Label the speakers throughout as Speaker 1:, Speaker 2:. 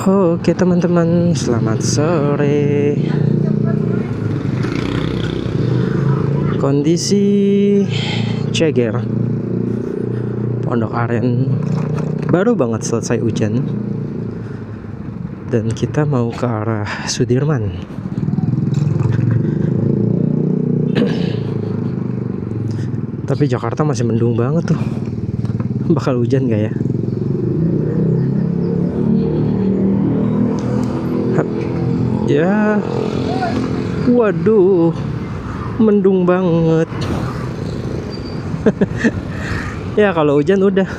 Speaker 1: Oke teman-teman, selamat sore. Kondisi Ceger, Pondok Aren, baru banget selesai hujan dan kita mau ke arah Sudirman. Tapi Jakarta masih mendung banget tuh. Bakal hujan gak ya? Ya, waduh, mendung banget. Ya kalau hujan udah,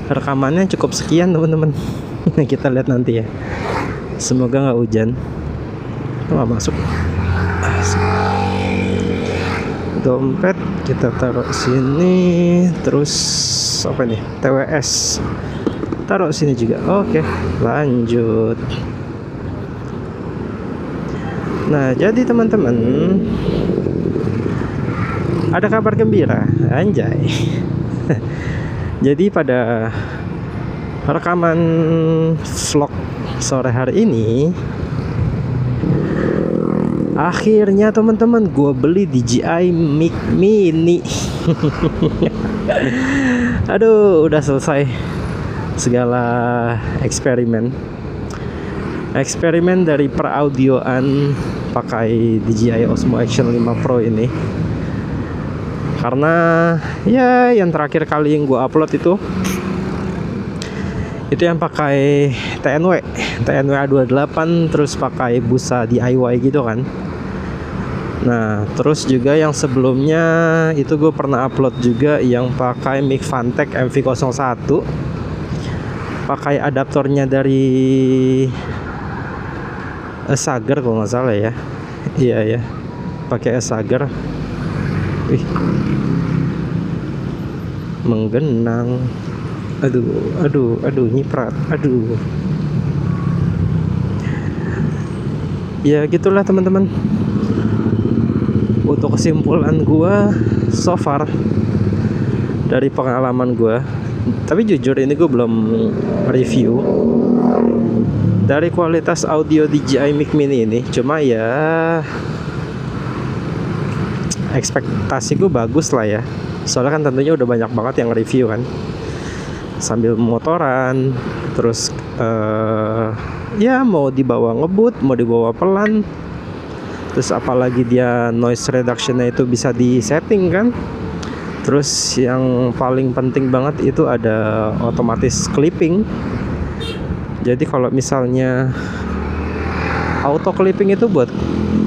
Speaker 1: rekamannya cukup sekian teman-teman. Kita lihat nanti ya. Semoga nggak hujan. Wah, masuk. Dompet kita taruh sini. Terus apa nih? TWS taruh sini juga. Oke, lanjut. Nah, jadi teman-teman, ada kabar gembira, anjay. Jadi pada rekaman vlog sore hari ini, akhirnya teman-teman, gue beli DJI Mic Mini. Aduh, udah selesai segala eksperimen dari peraudioan pakai DJI Osmo Action 5 Pro ini. Karena ya yang terakhir kali yang gue upload itu yang pakai TNW A28, terus pakai busa DIY gitu kan. Nah, terus juga yang sebelumnya itu gue pernah upload juga yang pakai mic Fantech MV01, pakai adaptornya dari Sager kalau nggak salah ya. Iya ya, pakai Sager. Wih, menggenang. Aduh, nyiprat. Aduh. Ya gitulah teman-teman. Untuk kesimpulan gua so far dari pengalaman gua, tapi jujur ini gue belum review dari kualitas audio DJI Mic Mini ini. Cuma ya ekspektasi gue bagus lah ya. Soalnya kan tentunya udah banyak banget yang review kan, sambil motoran. Terus ya mau dibawa ngebut, mau dibawa pelan. Terus apalagi dia noise reductionnya itu bisa di setting kan. Terus yang paling penting banget itu ada otomatis clipping. Jadi kalau misalnya auto clipping itu buat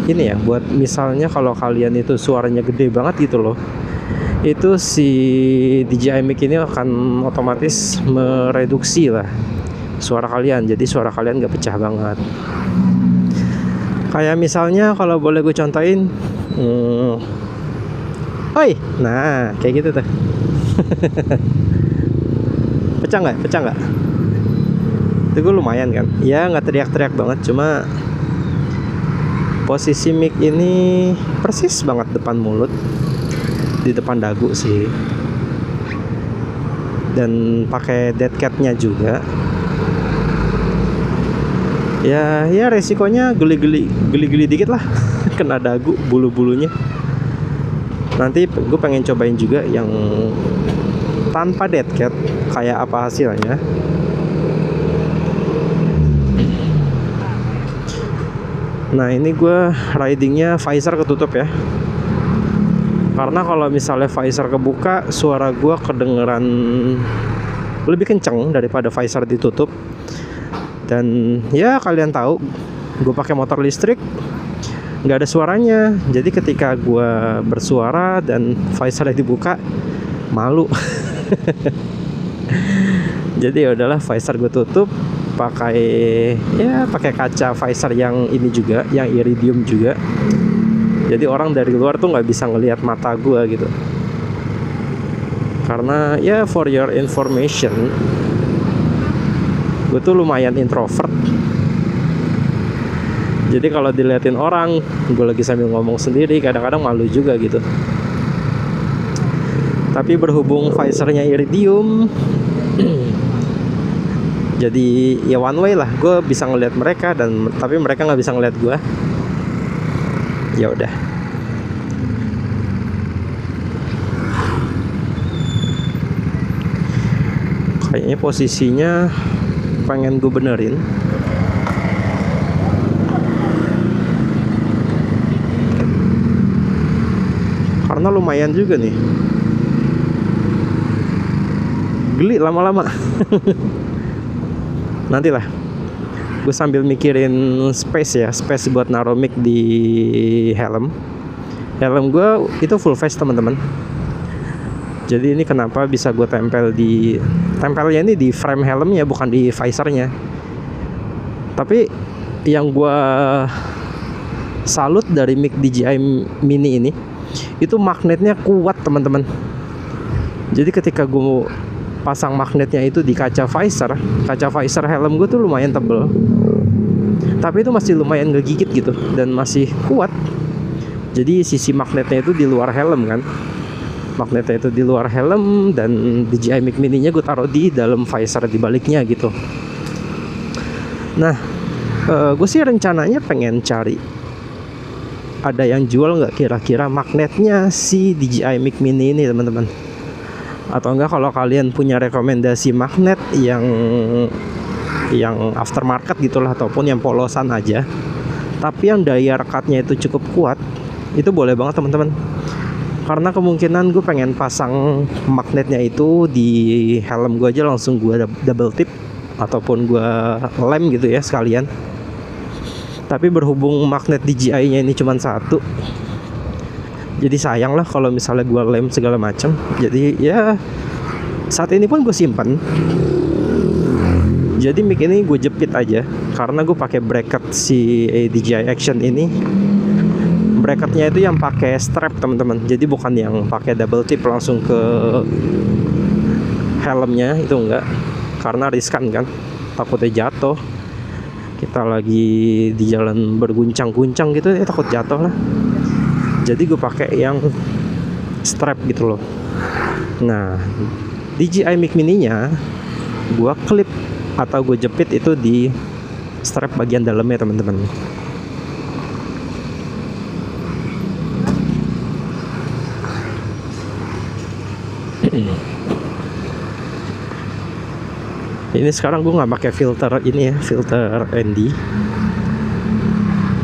Speaker 1: ini ya, buat misalnya kalau kalian itu suaranya gede banget gitu loh, itu si DJI Mic ini akan otomatis mereduksi lah suara kalian, jadi suara kalian gak pecah banget. Kayak misalnya kalau boleh gue contohin, oi, nah kayak gitu tuh. Pecah nggak? Itu gue lumayan kan, ya nggak teriak-teriak banget, cuma posisi mic ini persis banget depan mulut, di depan dagu sih, dan pakai dead cat-nya juga. Ya resikonya geli-geli dikit lah. Kena dagu bulu-bulunya. Nanti gue pengen cobain juga yang tanpa dead cat, kayak apa hasilnya. Nah, ini gue ridingnya visor ketutup ya, karena kalau misalnya visor kebuka, suara gue kedengeran lebih kenceng daripada visor ditutup. Dan ya kalian tahu, gue pakai motor listrik, nggak ada suaranya. Jadi ketika gue bersuara dan visornya dibuka, malu. Jadi ya udahlah, visor gue tutup, pakai kaca visor yang ini juga, yang iridium juga. Jadi orang dari luar tuh nggak bisa ngelihat mata gue gitu. Karena ya for your information, gue tuh lumayan introvert. Jadi kalau diliatin orang, gue lagi sambil ngomong sendiri, kadang-kadang malu juga gitu. Tapi berhubung visornya iridium, Jadi ya one way lah, gue bisa ngeliat mereka dan tapi mereka nggak bisa ngeliat gue. Ya udah. Kayaknya posisinya pengen gue benerin. Karena lumayan juga nih. Geli lama-lama. Nantilah. Gue sambil mikirin space buat naruh mic di helm. Helm gue itu full face teman-teman. Jadi ini kenapa bisa gue tempelnya ini di frame helmnya, bukan di visornya. Tapi yang gue salut dari mic DJI Mini ini, itu magnetnya kuat teman-teman. Jadi ketika gue pasang magnetnya itu di kaca visor helm gue tuh lumayan tebel, tapi itu masih lumayan ngegigit gitu dan masih kuat. Jadi sisi magnetnya itu di luar helm kan, magnetnya itu di luar helm, dan DJI Mic Mini-nya gue taruh di dalam visor di baliknya gitu. Nah, gue sih rencananya pengen cari ada yang jual nggak kira-kira magnetnya si DJI Mic Mini ini teman-teman. Atau enggak kalau kalian punya rekomendasi magnet yang aftermarket gitulah, ataupun yang polosan aja tapi yang daya rekatnya itu cukup kuat, itu boleh banget teman-teman. Karena kemungkinan gue pengen pasang magnetnya itu di helm gue aja, langsung gue double tip ataupun gue lem gitu ya sekalian. Tapi berhubung magnet DJI nya ini cuma satu, jadi sayang lah kalau misalnya gue lem segala macam. Jadi ya saat ini pun gue simpan. Jadi mic ini gue jepit aja, karena gue pakai bracket si DJI Action ini. Bracketnya itu yang pakai strap teman-teman. Jadi bukan yang pakai double tip langsung ke helmnya, itu enggak. Karena riskan kan, takutnya jatuh. Kita lagi di jalan berguncang-guncang gitu ya, takut jatuh lah. Jadi gue pakai yang strap gitu loh. Nah, DJI Mic Mini-nya gue klip atau gue jepit itu di strap bagian dalamnya teman-teman. Ini sekarang gue nggak pakai filter ini ya, filter ND.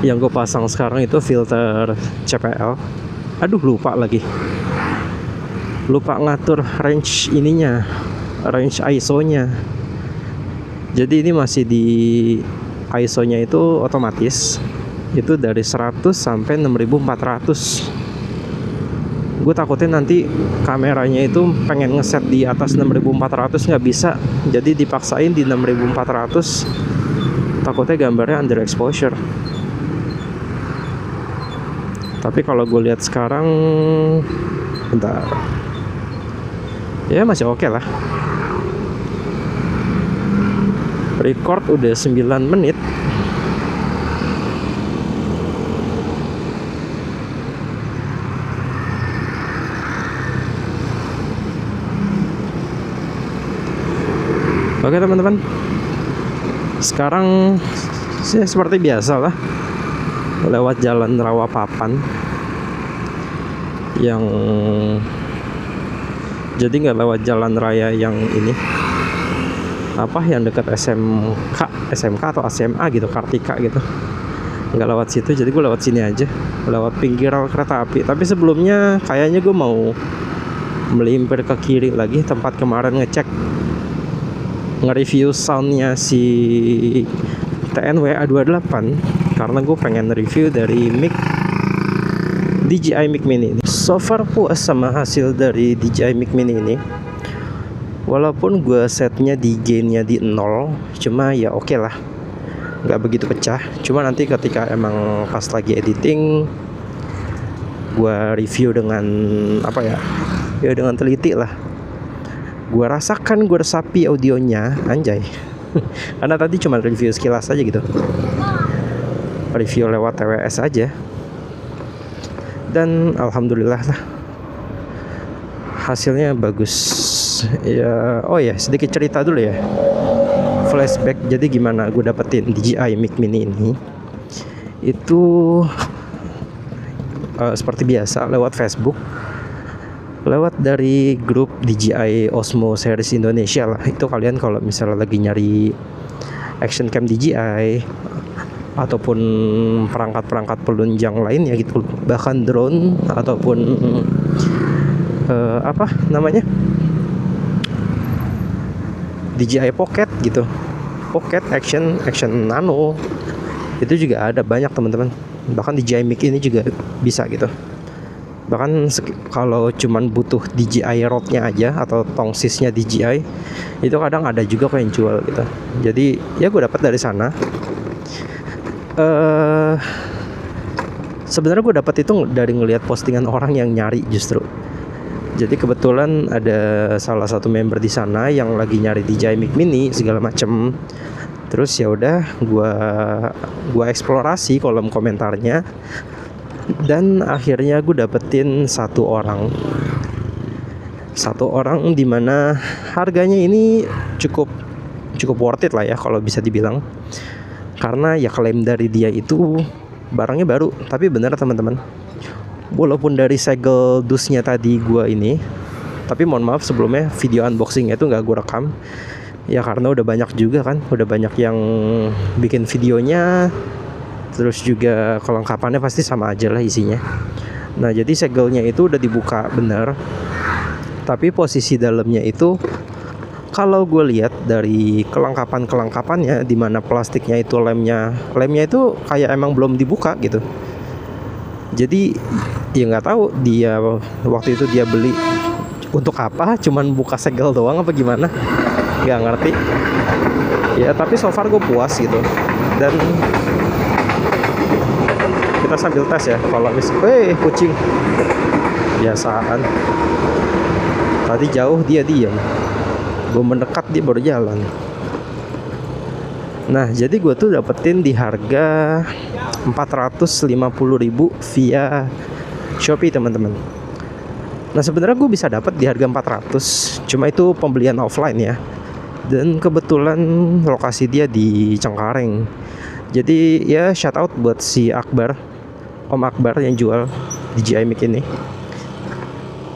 Speaker 1: Yang gue pasang sekarang itu filter CPL. Aduh, lupa lagi. Lupa ngatur range ininya, range ISO-nya. Jadi ini masih di ISO-nya itu otomatis. Itu dari 100 sampai 6400. Gue takutnya nanti kameranya itu pengen ngeset di atas 6400 nggak bisa. Jadi dipaksain di 6400. Takutnya gambarnya underexposure. Tapi kalau gue lihat sekarang, bentar, ya masih oke lah. Record udah 9 menit. Oke teman-teman, sekarang sih seperti biasa lah, lewat jalan Rawapapan yang jadi nggak lewat jalan raya yang ini apa, yang dekat SMK atau SMA gitu, Kartika gitu, nggak lewat situ. Jadi gue lewat sini aja, lewat pinggir kereta api. Tapi sebelumnya kayaknya gue mau melimpir ke kiri lagi, tempat kemarin ngecek nge-review soundnya si TNWA28, karena gue pengen review dari mic DJI Mic Mini ini. So far puas sama hasil dari DJI Mic Mini ini. Walaupun gue setnya di gainnya di 0, cuma ya oke lah, nggak begitu pecah. Cuma nanti ketika emang pas lagi editing, gue review dengan apa ya dengan teliti lah. Gue rasakan, gue resapi audionya, anjay. Karena tadi cuma review sekilas aja gitu, review lewat TWS aja. Dan alhamdulillah lah, hasilnya bagus ya. Oh ya, sedikit cerita dulu ya. flashback. Jadi gimana gue dapetin DJI Mic Mini ini? Itu seperti biasa lewat Facebook, lewat dari grup DJI Osmo Series Indonesia lah. Itu kalian kalau misalnya lagi nyari action cam DJI ataupun perangkat-perangkat penunjang lain ya gitu, bahkan drone ataupun apa namanya, DJI Pocket gitu, Pocket Action Nano, itu juga ada banyak teman-teman. Bahkan DJI Mic ini juga bisa gitu. Bahkan kalau cuman butuh DJI rodnya aja atau tongsisnya DJI, itu kadang ada juga kok yang jual gitu. Jadi ya gue dapat dari sana. Sebenarnya gue dapat itu dari ngelihat postingan orang yang nyari justru. Jadi kebetulan ada salah satu member di sana yang lagi nyari DJI Mic Mini segala macem. Terus ya udah gua eksplorasi kolom komentarnya, dan akhirnya gue dapetin satu orang dimana harganya ini cukup worth it lah ya kalau bisa dibilang, karena ya klaim dari dia itu barangnya baru. Tapi bener teman-teman, walaupun dari segel dusnya tadi gue ini, tapi mohon maaf sebelumnya video unboxingnya itu nggak gue rekam ya, karena udah banyak juga kan, udah banyak yang bikin videonya. Terus juga kelengkapannya pasti sama aja lah isinya. Nah jadi segelnya itu udah dibuka bener, tapi posisi dalamnya itu kalau gue lihat dari kelengkapannya, dimana plastiknya itu lemnya itu kayak emang belum dibuka gitu. Jadi ya nggak tahu dia waktu itu dia beli untuk apa, cuman buka segel doang apa gimana, nggak ngerti ya. Tapi so far gue puas gitu. Dan kita sambil tes ya, kalau kucing biasaan. Tadi jauh dia diam, gue mendekat dia baru jalan. Nah jadi gue tuh dapetin di harga 450.000 via Shopee teman-teman. Nah sebenarnya gue bisa dapat di harga 400, cuma itu pembelian offline ya. Dan kebetulan lokasi dia di Cengkareng. Jadi ya shout out buat si Akbar, Om Akbar yang jual DJI Mic ini.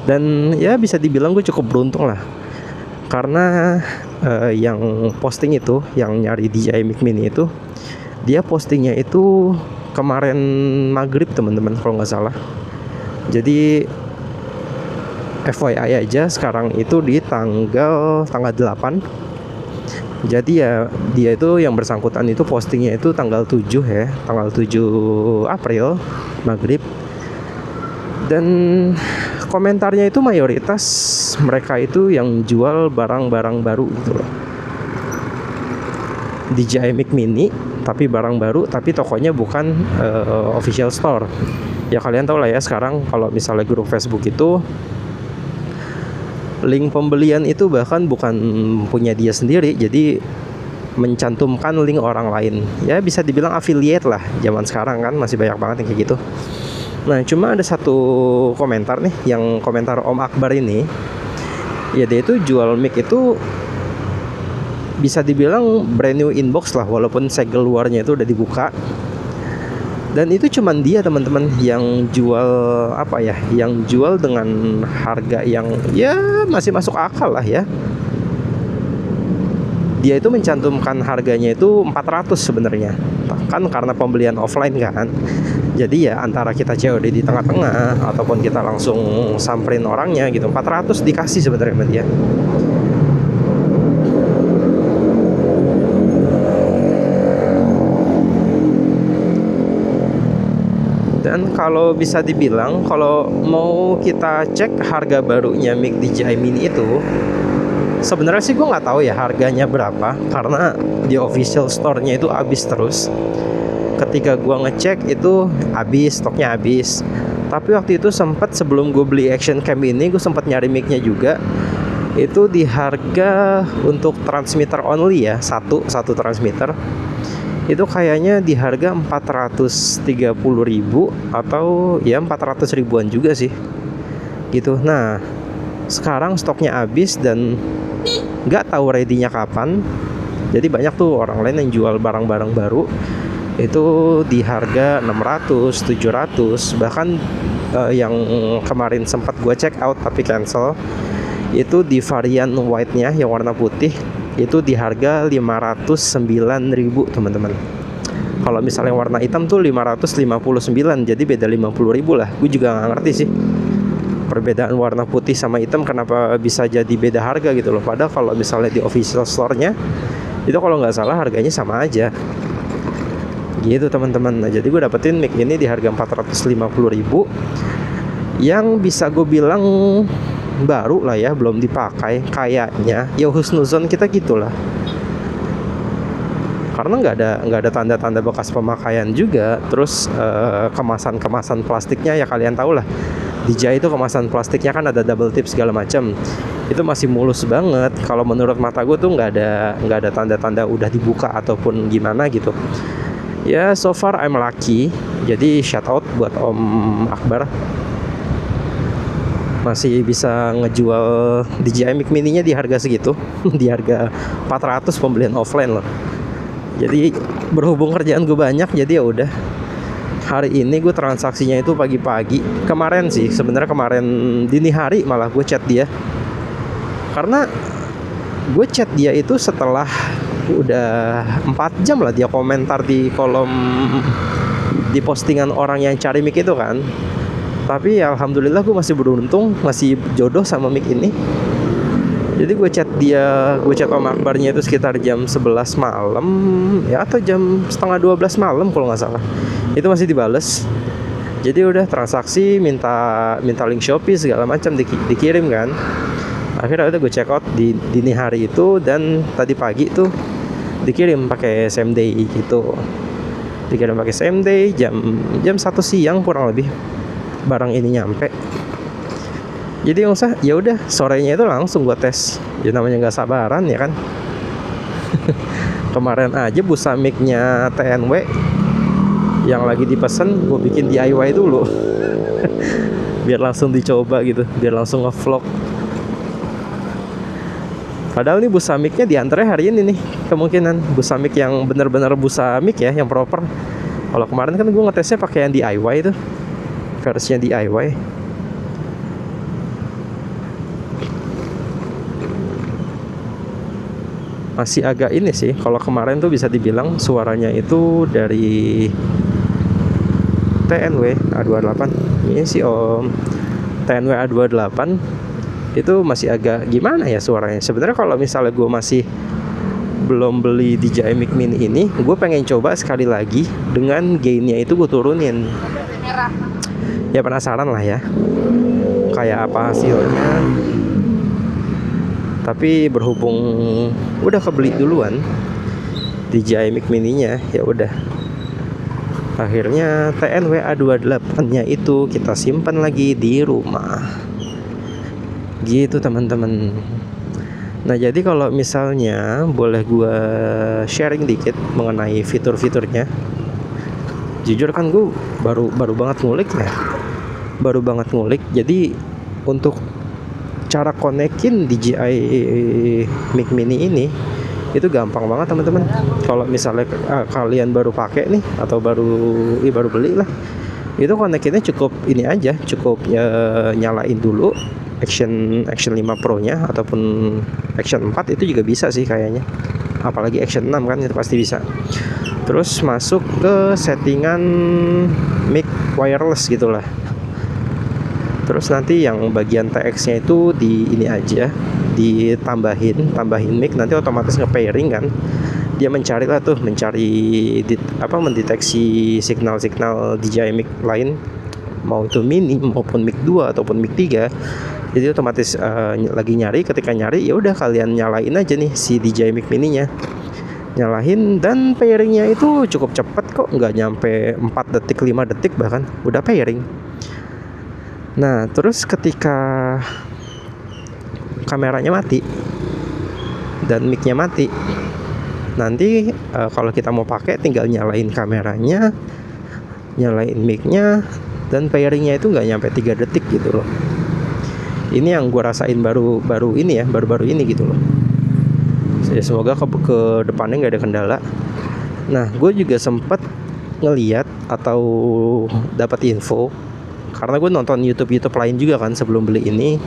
Speaker 1: Dan ya bisa dibilang gue cukup beruntung lah, karena yang posting itu, yang nyari DJI Mic Mini itu, dia postingnya itu kemarin maghrib teman-teman kalau nggak salah. Jadi FYI aja, sekarang itu di tanggal 8. Jadi ya dia itu yang bersangkutan itu postingnya itu tanggal 7 ya, tanggal 7 April maghrib. Dan komentarnya itu mayoritas mereka itu yang jual barang-barang baru gitu loh. DJI Mic Mini tapi barang baru, tapi tokonya bukan official store. Ya kalian tahu lah ya sekarang kalau misalnya grup Facebook itu link pembelian itu bahkan bukan punya dia sendiri, jadi mencantumkan link orang lain. Ya bisa dibilang affiliate lah, zaman sekarang kan masih banyak banget yang kayak gitu. Nah cuma ada satu komentar nih, yang komentar Om Akbar ini, ya dia itu jual mic itu bisa dibilang brand new inbox lah, walaupun segel luarnya itu udah dibuka. Dan itu cuman dia teman-teman yang jual apa ya, yang jual dengan harga yang ya masih masuk akal lah ya. Dia itu mencantumkan harganya itu 400 sebenarnya, kan karena pembelian offline kan. Jadi ya antara kita COD di tengah-tengah ataupun kita langsung samperin orangnya gitu, 400 dikasih sebenarnya sama dia. Dan kalau bisa dibilang, kalau mau kita cek harga barunya mic DJI Mini itu, sebenarnya sih gue nggak tahu ya harganya berapa, karena di official store-nya itu habis terus. Ketika gue ngecek itu habis, stoknya habis. Tapi waktu itu sempat sebelum gue beli action cam ini, gue sempat nyari mic-nya juga. Itu di harga untuk transmitter only ya, satu transmitter. Itu kayaknya di harga 430.000 atau ya 400 ribuan juga sih gitu. Nah sekarang stoknya habis dan nggak tahu ready-nya kapan. Jadi banyak tuh orang lain yang jual barang-barang baru itu di harga 600, 700, bahkan yang kemarin sempat gue check out tapi cancel itu di varian white-nya yang warna putih itu di harga 509.000 teman-teman. Kalau misalnya warna hitam tuh 559, jadi beda 50.000 lah. Gue juga nggak ngerti sih perbedaan warna putih sama hitam kenapa bisa jadi beda harga gitu loh. Padahal kalau misalnya di official store-nya itu kalau nggak salah harganya sama aja gitu teman-teman. Nah jadi gue dapetin mic ini di harga 450.000 yang bisa gue bilang baru lah ya, belum dipakai kayaknya ya, husnuzon kita gitulah, karena nggak ada tanda-tanda bekas pemakaian juga. Terus kemasan plastiknya ya kalian tahu lah, DJI itu kemasan plastiknya kan ada double tip segala macam, itu masih mulus banget. Kalau menurut mata gue tuh nggak ada tanda-tanda udah dibuka ataupun gimana gitu ya. So far I'm lucky, jadi shout out buat Om Akbar masih bisa ngejual DJI Mic Mini-nya di harga segitu di harga 400 pembelian offline loh. Jadi berhubung kerjaan gue banyak, jadi ya udah hari ini gue transaksinya itu pagi-pagi. Kemarin sih sebenarnya, kemarin dini hari malah gue chat dia, karena gue chat dia itu setelah udah 4 jam lah dia komentar di kolom di postingan orang yang cari mic itu kan. Tapi alhamdulillah gue masih beruntung, masih jodoh sama mic ini. Jadi gue chat Om Akbarnya itu sekitar jam 11 malam ya, atau jam setengah 12 malam kalau nggak salah. Itu masih dibales. Jadi udah transaksi, minta link Shopee segala macam dikirim kan. Akhirnya udah gue check out di dini hari itu, dan tadi pagi tuh dikirim pakai same day gitu. Dikirim pakai same day jam 1 siang kurang lebih barang ini nyampe. Jadi ya udah sorenya itu langsung gua tes. Ya namanya nggak sabaran ya kan. Kemarin aja busa mic-nya TNW yang lagi dipesan gue bikin DIY dulu. Biar langsung dicoba gitu, biar langsung nge-vlog. Padahal nih busa mic-nya diantarnya hari ini nih, kemungkinan busa mic yang bener-bener busa mic ya, yang proper. Kalau kemarin kan gue ngetesnya pakai yang DIY itu, versinya DIY. Masih agak ini sih, kalau kemarin tuh bisa dibilang suaranya itu dari TNW A28. Ini sih Om TNW A28 itu masih agak gimana ya suaranya. Sebenarnya kalau misalnya gue masih belum beli DJI Mic Mini ini, gue pengen coba sekali lagi dengan gainnya itu gue turunin. Ya penasaran lah ya kayak apa hasilnya. Tapi berhubung udah kebeli duluan DJI Mic Mini-nya, ya udah. Akhirnya TNW A28-nya itu kita simpan lagi di rumah. Gitu teman-teman. Nah, jadi kalau misalnya boleh gua sharing dikit mengenai fitur-fiturnya. Jujur kan gue baru banget ngulik ya. Baru banget ngulik. Jadi untuk cara konekin DJI Mic Mini ini itu gampang banget teman-teman. Kalau misalnya kalian baru pakai nih atau baru beli lah, itu konekinnya cukup ini aja, cukup nyalain dulu Action 5 Pro nya ataupun Action 4 itu juga bisa sih kayaknya. Apalagi Action 6 kan itu pasti bisa. Terus masuk ke settingan mic wireless gitulah. Terus nanti yang bagian TX-nya itu di ini aja, ditambahin mic, nanti otomatis nge-pairing kan. Dia mencari mendeteksi signal-signal DJI mic lain, mau itu mini maupun mic 2 ataupun mic 3. Jadi otomatis lagi nyari, ketika nyari ya udah kalian nyalain aja nih si DJI Mic Mini-nya. Nyalain dan pairingnya itu cukup cepat kok, nggak nyampe 4 detik 5 detik bahkan udah pairing. Nah, terus ketika kameranya mati dan mic-nya mati, nanti kalau kita mau pakai tinggal nyalain kameranya, nyalain mic-nya, dan pairingnya itu nggak nyampe 3 detik gitu loh. Ini yang gue rasain baru-baru ini gitu loh. Ya semoga ke depannya nggak ada kendala. Nah, gue juga sempat ngeliat atau dapat info karena gue nonton YouTube lain juga kan sebelum beli ini.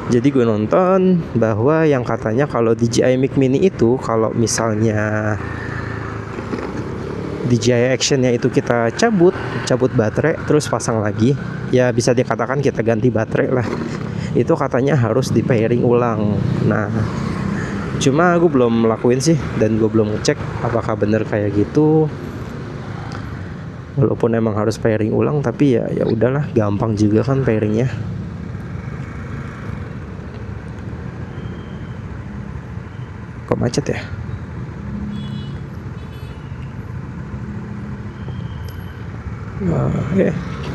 Speaker 1: Jadi gue nonton bahwa yang katanya kalau DJI Mic Mini itu kalau misalnya DJI Action-nya itu kita cabut baterai terus pasang lagi, ya bisa dikatakan kita ganti baterai lah. Itu katanya harus di pairing ulang. Nah, cuma gue belum lakuin sih dan gue belum ngecek apakah bener kayak gitu. Walaupun emang harus pairing ulang, tapi ya udahlah, gampang juga kan pairingnya. Kok macet ya?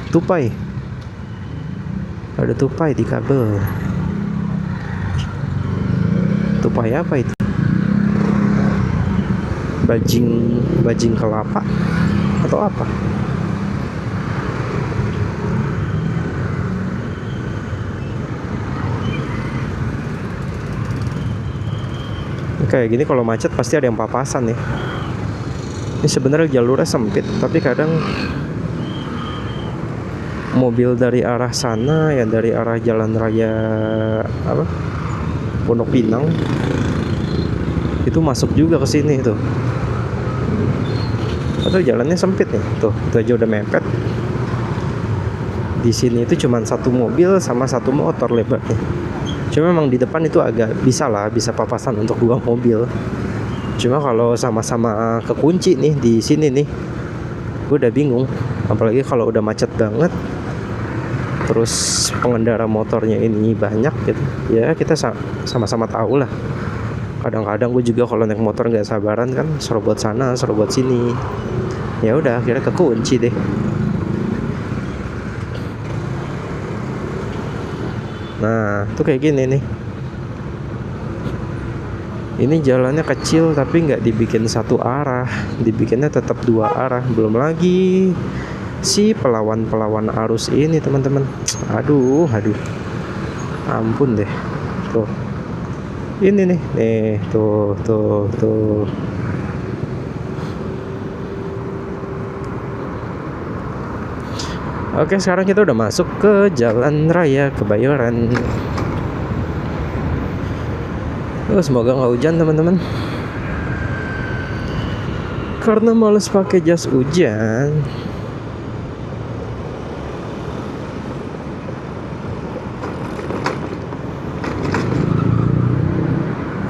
Speaker 1: Tupai. Ada tupai di kabel. Tupai apa itu? Bajing kelapa atau apa? Kayak gini kalau macet pasti ada yang papasan ya. Ini sebenarnya jalurnya sempit, tapi kadang mobil dari arah sana ya, dari arah jalan raya apa, Pondok Pinang, itu masuk juga ke sini tuh. Atau jalannya sempit nih, tuh itu aja udah mepet. Di sini itu cuma satu mobil sama satu motor lebarnya. Cuma memang di depan itu agak bisa papasan untuk 2 mobil. Cuma kalau sama-sama kekunci nih di sini nih, gue udah bingung. Apalagi kalau udah macet banget, terus pengendara motornya ini banyak gitu. Ya kita sama-sama tahu lah. Kadang-kadang gue juga kalau naik motor nggak sabaran kan, serobot sana, serobot sini. Ya udah akhirnya kekunci deh. Nah, tuh kayak gini nih. Ini jalannya kecil tapi nggak dibikin satu arah, dibikinnya tetap 2 arah. Belum lagi si pelawan arus ini teman-teman. Aduh, ampun deh. Tuh, ini nih, tuh. Oke, sekarang kita udah masuk ke Jalan Raya Kebayoran. Semoga nggak hujan teman-teman, karena males pakai jas hujan.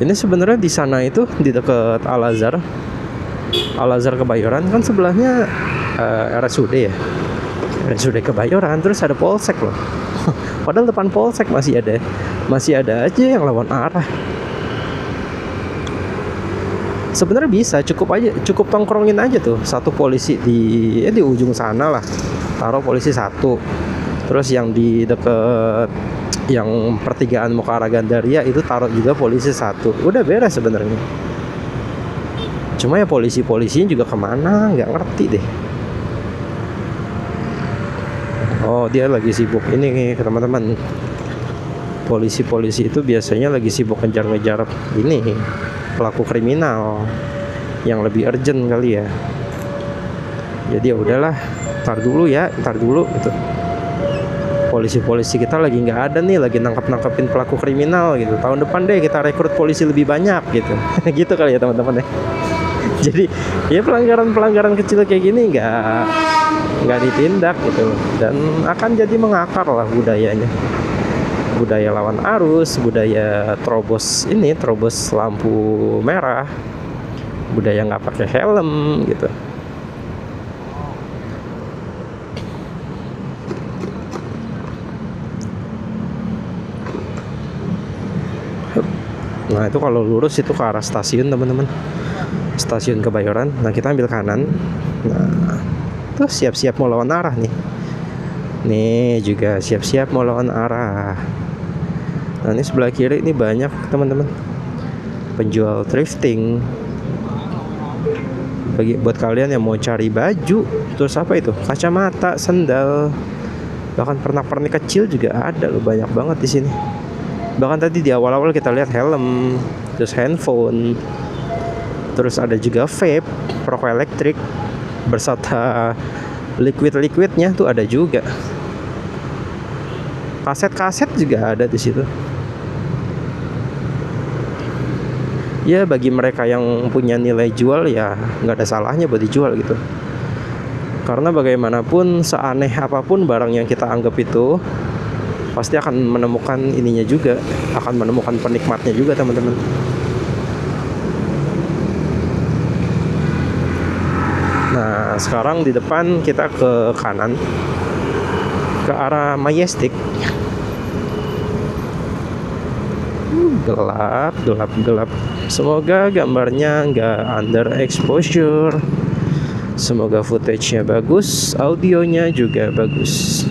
Speaker 1: Ini sebenarnya di sana itu di dekat Al-Azhar Kebayoran kan, sebelahnya RSUD ya, RSUD Kebayoran, terus ada polsek loh. Padahal depan polsek masih ada aja yang lawan arah. Sebenarnya bisa cukup tongkrongin aja tuh satu polisi di ujung sana lah, taruh polisi 1, terus yang di deket yang pertigaan mau ke arah Gandaria itu taruh juga polisi 1, udah beres sebenarnya. Cuma ya polisinya juga kemana nggak ngerti deh. Oh, dia lagi sibuk ini nih teman-teman. Polisi itu biasanya lagi sibuk ngejar ini pelaku kriminal yang lebih urgent kali ya. Jadi ya udahlah, ntar dulu gitu. Polisi kita lagi nggak ada nih, lagi nangkepin pelaku kriminal gitu. Tahun depan deh kita rekrut polisi lebih banyak gitu. Gitu kali ya teman-teman ya. Jadi ya pelanggaran kecil kayak gini nggak ditindak gitu, dan akan jadi mengakar lah budayanya. Budaya lawan arus, budaya terobos lampu merah, budaya nggak pakai helm gitu. Nah itu kalau lurus itu ke arah stasiun teman-teman, stasiun Kebayoran. Nah kita ambil kanan. Nah terus siap-siap mau lawan arah nih juga siap-siap mau lawan arah. Nah ini sebelah kiri ini banyak teman-teman penjual thrifting. Buat kalian yang mau cari baju, terus apa itu, kacamata, sendal, bahkan pernak-pernik kecil juga ada loh, banyak banget di sini. Bahkan tadi di awal-awal kita lihat helm terus handphone, terus ada juga vape, rokok elektrik berserta liquid-liquidnya tuh ada juga. Kaset-kaset juga ada di situ. Ya bagi mereka yang punya nilai jual ya nggak ada salahnya buat dijual gitu. Karena bagaimanapun seaneh apapun barang yang kita anggap itu pasti akan menemukan ininya juga, akan menemukan penikmatnya juga teman-teman. Nah sekarang di depan kita ke kanan, ke arah Majestic. Gelap. Semoga gambarnya nggak under exposure. Semoga footage-nya bagus, audionya juga bagus.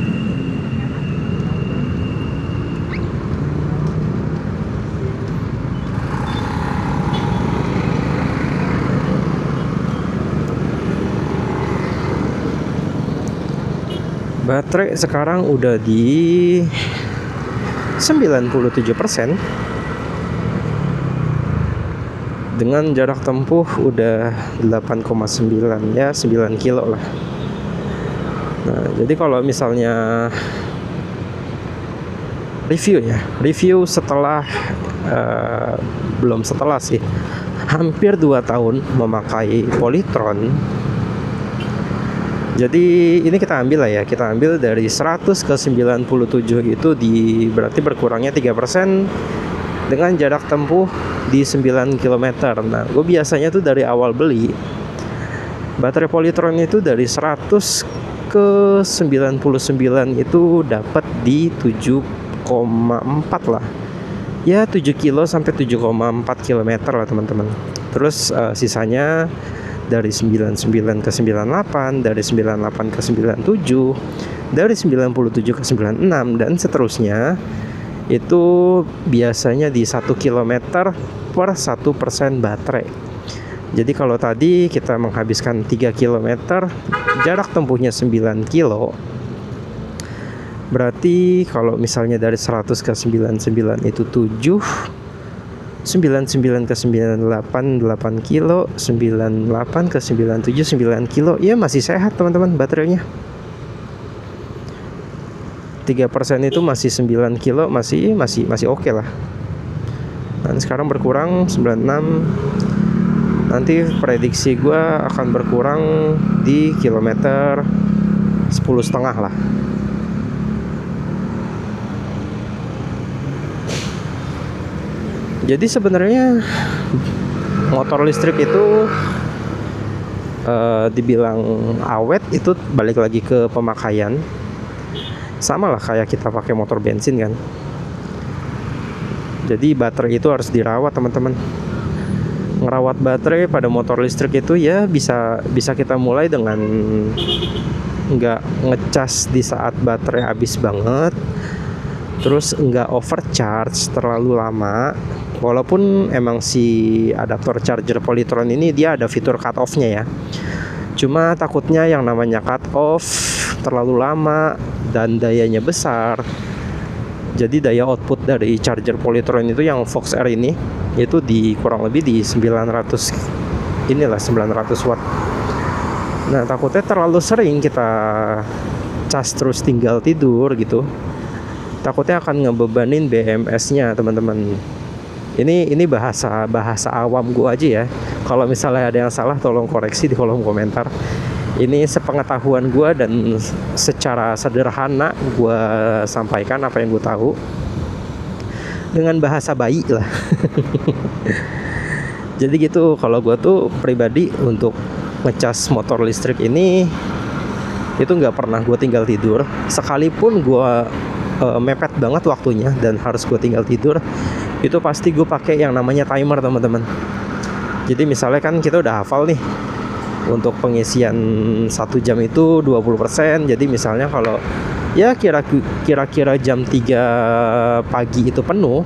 Speaker 1: Baterai sekarang udah di 97%. Dengan jarak tempuh udah 8,9 ya 9 kilo lah. Nah jadi kalau misalnya review setelah belum setelah sih, hampir 2 tahun memakai Polytron. Jadi ini kita ambil lah ya, kita ambil dari 100 ke 97 gitu, berarti berkurangnya 3% dengan jarak tempuh di 9 km. Nah gue biasanya tuh dari awal beli baterai Polytron itu dari 100 ke 99 itu dapat di 7,4 lah ya, 7 kilo sampai 7,4 km lah teman-teman. Terus sisanya dari 99 ke 98, dari 98 ke 97, dari 97 ke 96 dan seterusnya. Itu biasanya di 1 km per 1% baterai. Jadi kalau tadi kita menghabiskan 3 km, jarak tempuhnya 9 kilo, berarti kalau misalnya dari 100 ke 99 itu 7, 99 ke 98 8 kilo, 98 ke 97 9 kilo, ya masih sehat teman-teman baterainya. 3% itu masih 9 kilo, masih oke lah. Dan sekarang berkurang 96. Nanti prediksi gue akan berkurang di kilometer 10,5 lah. Jadi sebenarnya motor listrik itu dibilang awet itu balik lagi ke pemakaian. Sama lah kayak kita pakai motor bensin kan. Jadi baterai itu harus dirawat teman-teman. Ngerawat baterai pada motor listrik itu ya bisa kita mulai dengan nggak ngecas di saat baterai habis banget, terus nggak overcharge terlalu lama. Walaupun emang si adaptor charger Polytron ini dia ada fitur cut off-nya ya, cuma takutnya yang namanya cut off terlalu lama dan dayanya besar. Jadi daya output dari charger Polytron itu yang Fox R ini itu di kurang lebih di 900 watt. Nah takutnya terlalu sering kita cas terus tinggal tidur gitu, takutnya akan ngebebanin BMS-nya teman-teman. Ini bahasa awam gua aja ya. Kalau misalnya ada yang salah tolong koreksi di kolom komentar. Ini sepengetahuan gua dan secara sederhana gua sampaikan apa yang gua tahu dengan bahasa bayi lah. Jadi gitu, kalau gua tuh pribadi untuk ngecas motor listrik ini itu nggak pernah gua tinggal tidur. Sekalipun gua mepet banget waktunya dan harus gua tinggal tidur, itu pasti gue pakai yang namanya timer teman-teman. Jadi misalnya kan kita udah hafal nih untuk pengisian 1 jam itu 20%. Jadi misalnya kalau ya kira-kira jam 3 pagi itu penuh,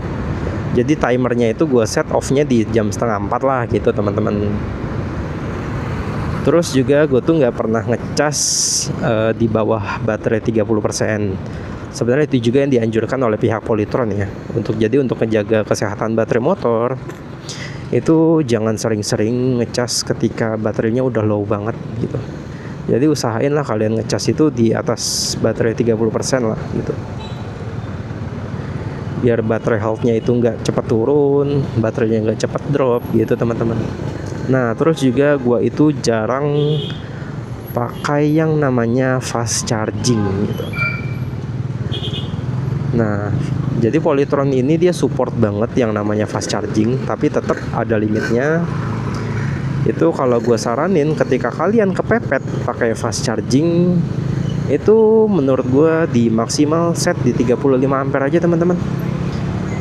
Speaker 1: jadi timernya itu gue set off-nya di jam 3:30 lah gitu teman-teman. Terus juga gue tuh nggak pernah ngecas di bawah baterai 30%. Sebenarnya itu juga yang dianjurkan oleh pihak Polytron ya, untuk ngejaga kesehatan baterai motor. itu jangan sering-sering ngecas ketika baterainya udah low banget gitu. Jadi usahain lah kalian ngecas itu di atas baterai 30% lah gitu, biar baterai health-nya itu nggak cepat turun, baterainya nggak cepat drop gitu teman-teman. Nah terus juga gua itu jarang pakai yang namanya fast charging gitu. Nah jadi Polytron ini dia support banget yang namanya fast charging, tapi tetap ada limitnya. Itu kalau gue saranin ketika kalian kepepet pakai fast charging, itu menurut gue di maksimal set di 35 ampere aja teman-teman.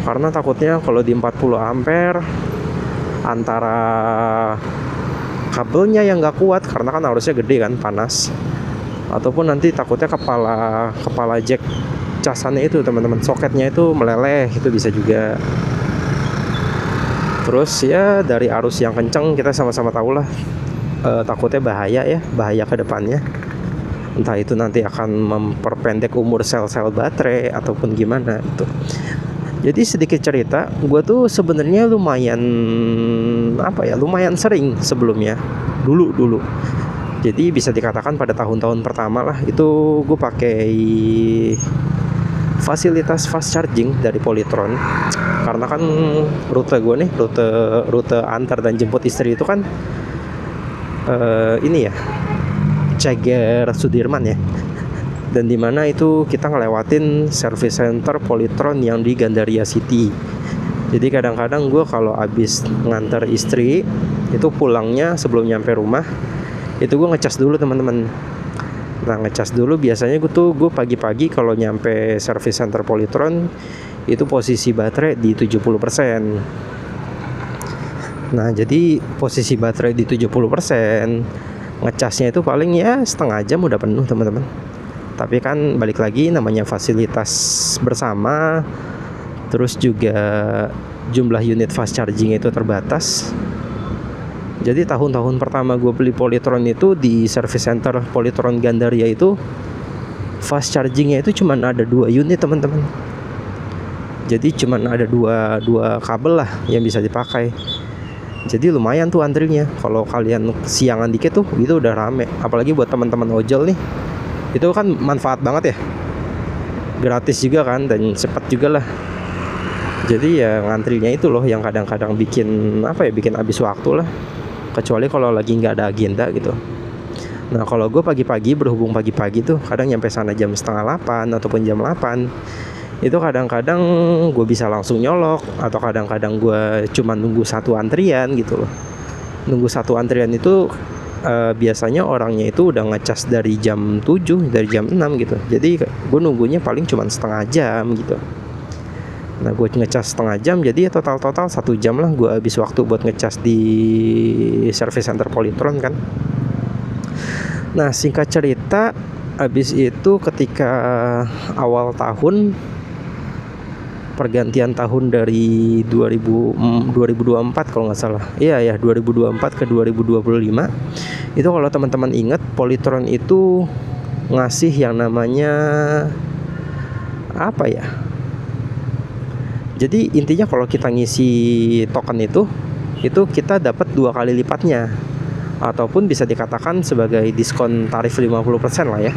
Speaker 1: Karena takutnya kalau di 40 ampere antara kabelnya yang nggak kuat, karena kan harusnya gede kan, panas, ataupun nanti takutnya kepala jack casannya itu teman-teman, soketnya itu meleleh, itu bisa juga. Terus ya dari arus yang kencang kita sama-sama tahu lah, takutnya bahaya ke depannya. Entah itu nanti akan memperpendek umur sel-sel baterai ataupun gimana itu. Jadi sedikit cerita, gue tuh sebenarnya lumayan sering sebelumnya dulu. Jadi bisa dikatakan pada tahun-tahun pertama lah itu gue pakai fasilitas fast charging dari Polytron. Karena kan rute gue nih, rute antar dan jemput istri itu kan ini ya, Ceger Sudirman ya. Dan dimana itu kita ngelewatin service center Polytron yang di Gandaria City. Jadi kadang-kadang gue kalau abis nganter istri itu pulangnya sebelum nyampe rumah itu gue ngecas dulu teman-teman. Nah ngecas dulu biasanya gue pagi-pagi kalau nyampe service center Polytron itu posisi baterai di 70%. Nah jadi posisi baterai di 70%, ngecasnya itu paling ya setengah jam udah penuh teman-teman. Tapi kan balik lagi namanya fasilitas bersama, terus juga jumlah unit fast charging itu terbatas. Jadi tahun-tahun pertama gue beli Polytron itu di service center Polytron Gandaria itu fast chargingnya itu cuma ada 2 unit teman-teman. Jadi cuma ada dua kabel lah yang bisa dipakai. Jadi lumayan tuh antrinya. Kalau kalian siangan dikit tuh itu udah rame. Apalagi buat teman-teman ojol nih, itu kan manfaat banget ya. Gratis juga kan dan cepat juga lah. Jadi ya ngantrinya itu loh yang kadang-kadang bikin habis waktu lah. Kecuali kalau lagi nggak ada agenda gitu. Nah kalau gue pagi-pagi, berhubung pagi-pagi tuh kadang nyampe sana jam setengah 8 ataupun jam 8, itu kadang-kadang gue bisa langsung nyolok, atau kadang-kadang gue cuma nunggu satu antrian gitu loh. Nunggu satu antrian itu biasanya orangnya itu udah ngecas dari jam 7, dari jam 6 gitu. Jadi gue nunggunya paling cuma setengah jam gitu. Nah gue ngecas setengah jam, jadi total 1 jam lah gue habis waktu buat ngecas di service center Polytron kan. Nah singkat cerita, habis itu ketika awal tahun pergantian tahun dari 2024 kalau nggak salah, iya 2024 ke 2025, itu kalau teman-teman ingat Polytron itu ngasih yang namanya apa ya? Jadi intinya kalau kita ngisi token itu kita dapat 2 kali lipatnya, ataupun bisa dikatakan sebagai diskon tarif 50% lah ya.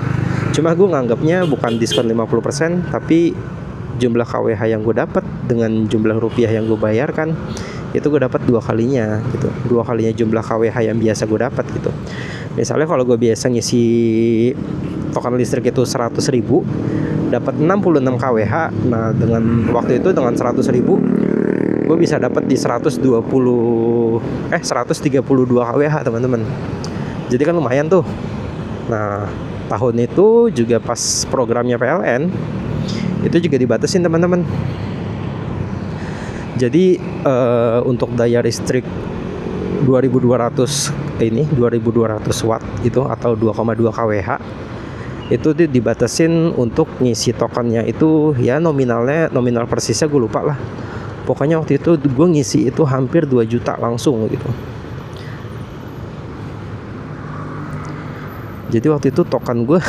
Speaker 1: Cuma gue nganggapnya bukan diskon 50%, tapi jumlah KWH yang gue dapat dengan jumlah rupiah yang gue bayarkan itu gue dapat 2 kalinya gitu. 2 kalinya jumlah KWH yang biasa gue dapat gitu. Misalnya kalau gue biasa ngisi token listrik itu 100.000, dapat 66 kWh. Nah dengan waktu itu dengan 100.000 gue bisa dapat di 132 kWh teman-teman. Jadi kan lumayan tuh. Nah tahun itu juga pas programnya PLN itu juga dibatasin teman-teman. Jadi untuk daya listrik 2200 watt itu atau 2,2 kWh itu dibatasin untuk ngisi tokennya itu ya nominal persisnya gue lupa lah. Pokoknya waktu itu gue ngisi itu hampir 2 juta langsung gitu. Jadi waktu itu token gue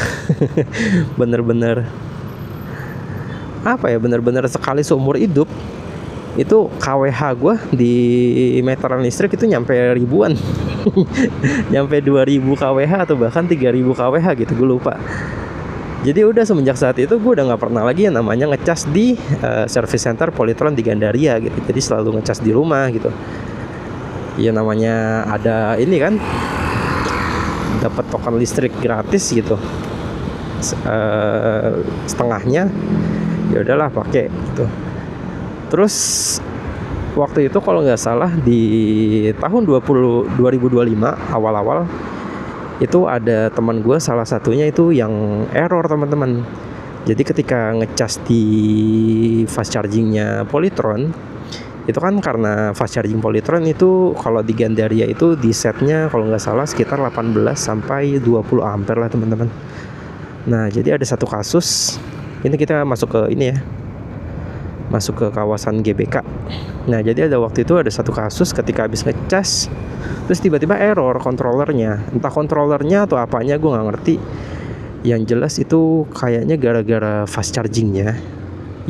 Speaker 1: bener-bener sekali seumur hidup. itu KWH gue di meteran listrik itu nyampe ribuan. Nyampe 2000 kWh atau bahkan 3000 kWh gitu, gue lupa. Jadi udah semenjak saat itu gue udah nggak pernah lagi yang namanya ngecas di service center Polytron di Gandaria gitu. Jadi selalu ngecas di rumah gitu. Ya namanya ada ini kan, dapat token listrik gratis gitu, setengahnya ya udahlah pakai gitu. Terus waktu itu kalau nggak salah di tahun 2025 awal-awal itu ada teman gue salah satunya itu yang error teman-teman. Jadi ketika ngecas di fast chargingnya Polytron itu kan, karena fast charging Polytron itu kalau di Gandaria itu di setnya kalau nggak salah sekitar 18 sampai 20 ampere lah teman-teman. Nah jadi ada satu kasus, ini kita masuk ke ini ya, masuk ke kawasan GBK. Nah jadi ada waktu itu ada satu kasus ketika habis ngecas terus tiba-tiba error kontrolernya, entah kontrolernya atau apanya gue nggak ngerti. Yang jelas itu kayaknya gara-gara fast chargingnya,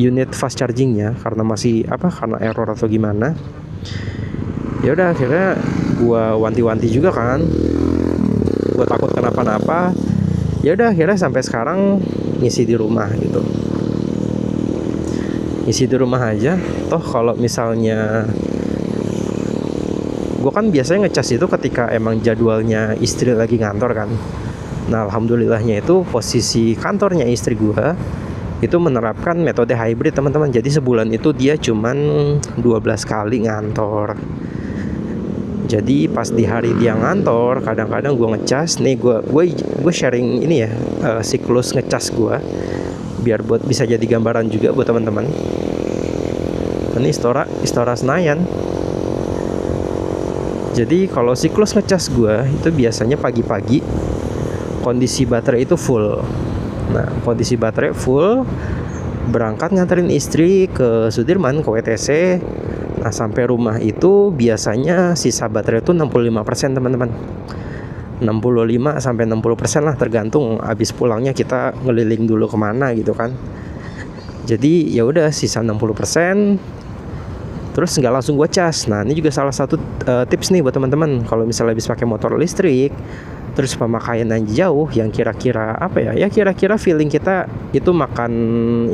Speaker 1: unit fast chargingnya, karena masih karena error atau gimana. Ya udah akhirnya gue wanti-wanti juga kan, gue takut kenapa-napa. Ya udah akhirnya sampai sekarang ngisi di rumah gitu, ngisi di rumah aja. Toh kalau misalnya gue kan biasanya ngecas itu ketika emang jadwalnya istri lagi ngantor kan. Nah alhamdulillahnya itu posisi kantornya istri gue itu menerapkan metode hybrid teman-teman. Jadi sebulan itu dia cuman 12 kali ngantor. Jadi pas di hari dia ngantor kadang-kadang gue ngecas nih, gue sharing ini ya, siklus ngecas gue biar buat bisa jadi gambaran juga buat teman-teman. Ini Istora Senayan. Jadi kalau siklus ngecas gue itu biasanya pagi-pagi kondisi baterai itu full. Nah kondisi baterai full, berangkat nganterin istri ke Sudirman, ke WTC. Nah sampai rumah itu biasanya sisa baterai itu 65% teman-teman. 65 sampai 60% lah, tergantung abis pulangnya kita ngeliling dulu kemana gitu kan. Jadi ya udah sisa 60%. Terus nggak langsung gue cas. Nah ini juga salah satu tips nih buat teman-teman. Kalau misalnya habis pakai motor listrik, terus pemakaian yang jauh, yang kira-kira kira-kira feeling kita itu makan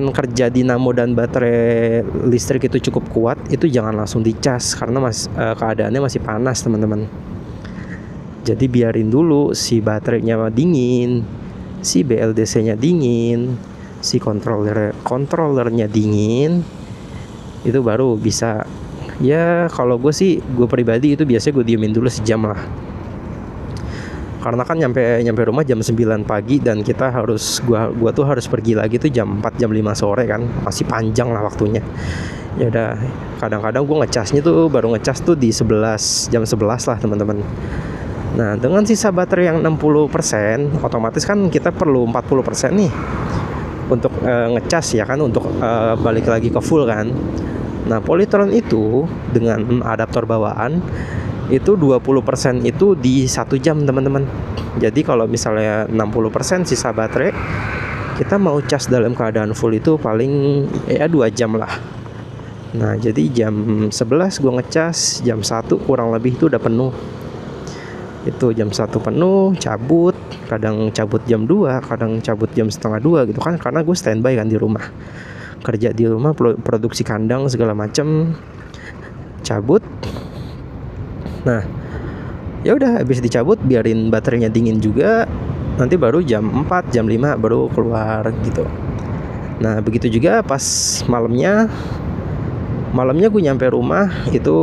Speaker 1: kerja dinamo dan baterai listrik itu cukup kuat, itu jangan langsung dicas karena keadaannya masih panas teman-teman. Jadi biarin dulu si baterainya dingin, si BLDC-nya dingin, si kontrolernya dingin, itu baru bisa. Ya kalau gue pribadi itu biasanya gue diemin dulu sejam lah, karena kan nyampe rumah jam 9 pagi dan kita harus gua tuh harus pergi lagi tuh jam 4 jam 5 sore kan, masih panjang lah waktunya. Ya udah kadang-kadang gue ngecasnya tuh baru ngecas tuh di jam 11 lah teman-teman. Nah dengan sisa baterai yang 60%, otomatis kan kita perlu 40% nih untuk ngecas ya kan, untuk balik lagi ke full kan. Nah Polytron itu dengan adaptor bawaan itu 20% itu di 1 jam teman-teman. Jadi kalau misalnya 60% sisa baterai, kita mau cas dalam keadaan full itu paling 2 jam lah. Nah jadi jam 11 gue ngecas, jam 1 kurang lebih itu udah penuh. Itu jam 1 penuh, cabut, kadang cabut jam 2, kadang cabut jam setengah 2 gitu kan, karena gue standby kan di rumah, kerja di rumah, produksi kandang segala macam, cabut. Nah ya udah habis dicabut biarin baterainya dingin juga, nanti baru jam 4 jam 5 baru keluar gitu. Nah begitu juga pas malamnya gue nyampe rumah itu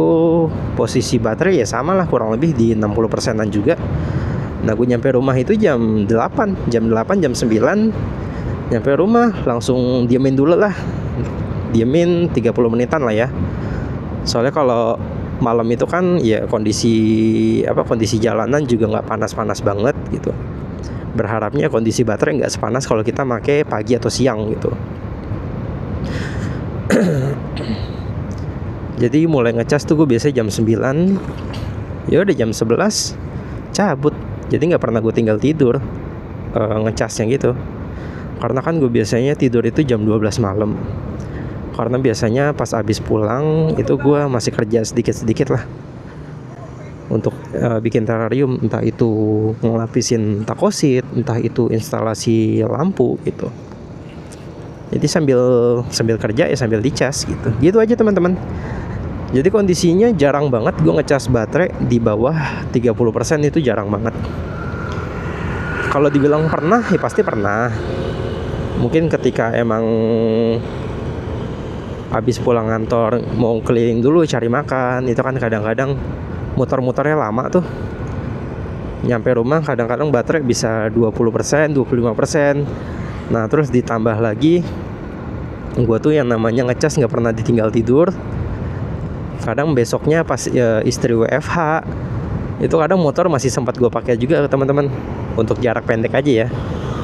Speaker 1: posisi baterai ya sama lah, kurang lebih di 60%an juga. Nah gue nyampe rumah itu jam 8 jam 9 nyampe rumah, langsung diemin dulu lah, diemin 30 menitan lah ya. Soalnya kalau malam itu kan ya kondisi jalanan juga nggak panas-panas banget gitu. Berharapnya kondisi baterai nggak sepanas kalau kita pakai pagi atau siang gitu. Jadi mulai ngecas tuh gue biasanya jam 9. Ya udah jam 11 cabut. Jadi nggak pernah gue tinggal tidur ngecasnya gitu. Karena kan gue biasanya tidur itu jam 12 malam. Karena biasanya pas abis pulang itu gue masih kerja sedikit-sedikit lah untuk bikin terrarium, entah itu ngelapisin takosit, entah itu instalasi lampu gitu. Jadi sambil kerja ya sambil dicas gitu. Gitu aja teman-teman. Jadi kondisinya jarang banget gue ngecas baterai di bawah 30% itu jarang banget. Kalau dibilang pernah ya pasti pernah. Mungkin ketika emang habis pulang kantor mau keliling dulu cari makan, itu kan kadang-kadang muter-muternya lama tuh. Nyampe rumah kadang-kadang baterai bisa 20%, 25%. Nah terus ditambah lagi gue tuh yang namanya ngecas nggak pernah ditinggal tidur. Kadang besoknya pas istri WFH itu kadang motor masih sempat gue pakai juga teman-teman untuk jarak pendek aja ya.